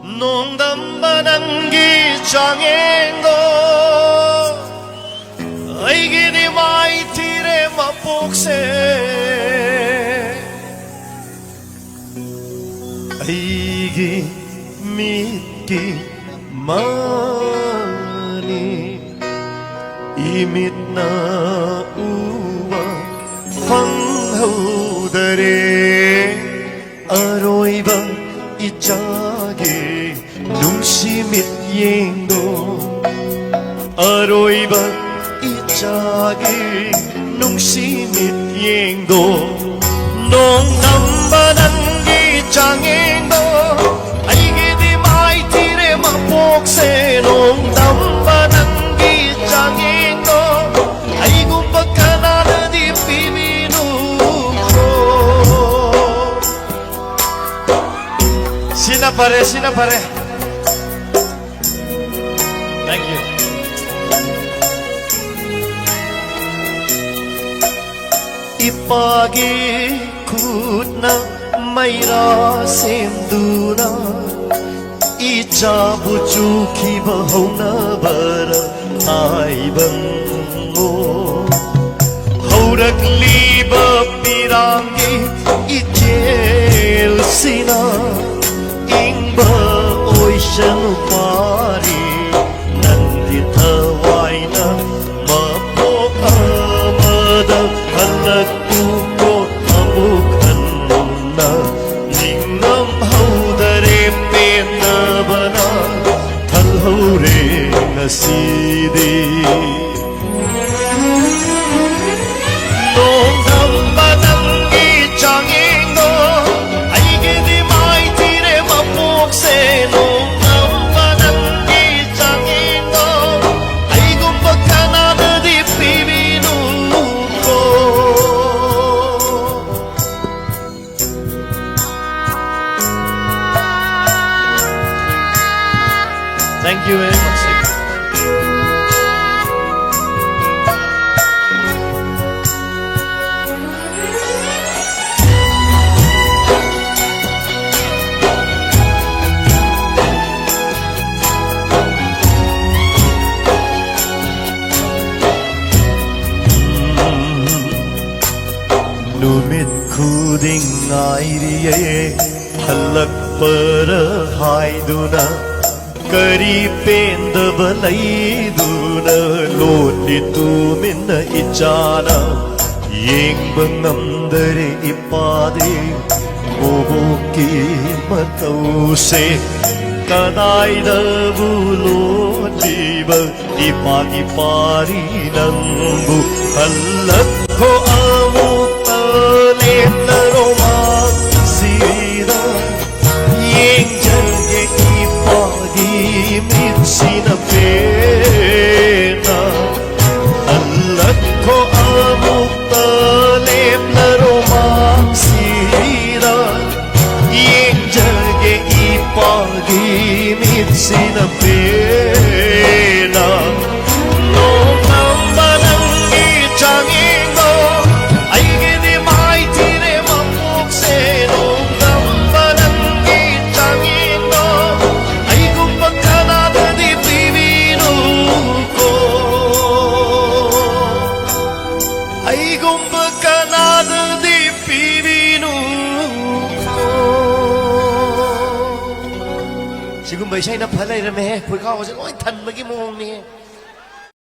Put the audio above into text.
농담만한 기장행도 아이기니 마이티레 맛복세 아이기 믿기 많이 이밋 나우와 황호다레 아로이바 이짝에 눈시밋 잉도 아로이바 이짝에 눈시밋 잉도 농담반한 기장행도 아이게디 마이티레 맛복세 농담반한 기장행도 아이고 바카나는 이 비비누고 Sinapare, sinapare. Thank you. Ipagikot na mayra senduna Ichabuchuki bahaw na bara ay bango Haurak liba pirangi ijel sina Ingba ocean pari nandithawai na mapok amada halagtuko amukhan na ningnam haudare penabana thalhaure naside 농담반한 기장행도 아이게디 마이티레 맛복세 농담반한 기장행도 아이고 바카나느디 비비누고 Thank you very much. Numit khuding airiye halak para haiduna kari pendava laiduna lodi tumina ichana yengbangandare ipade boboki matause kadaida bulo jiba ipagi pari nambu halakko amu Lena Roma Sida Yeng Jage Ipagi Mitsina Pena Alakko Amukta Lena Roma Sida Yeng Jage Ipagi Mitsina Pena No Nambanang Ichangingo 지금 몇 시나 팔라 이러면 불 가고 오지 어이 탄 먹이 몽니